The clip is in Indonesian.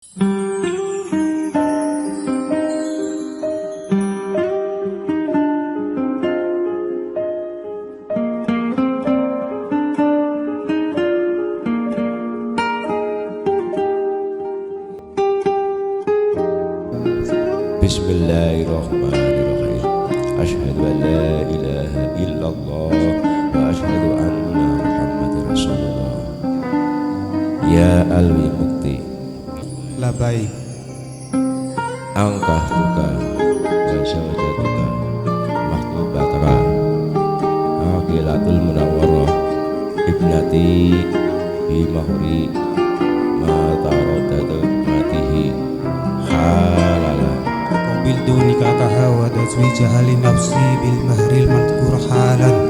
Bismillahirrahmanirrahim. Asyhadu an la ilaha illallah wa asyhadu anna Muhammadar Rasulullah. Ya alwi mukti Labai angkah tuka wa sawjatuka mahtubataka aqilatul munawwarah ibnati bi mahri ma taradatu matihi halala bil dunika kahawa tazwijaha li nafsi bil mahril madhkur halan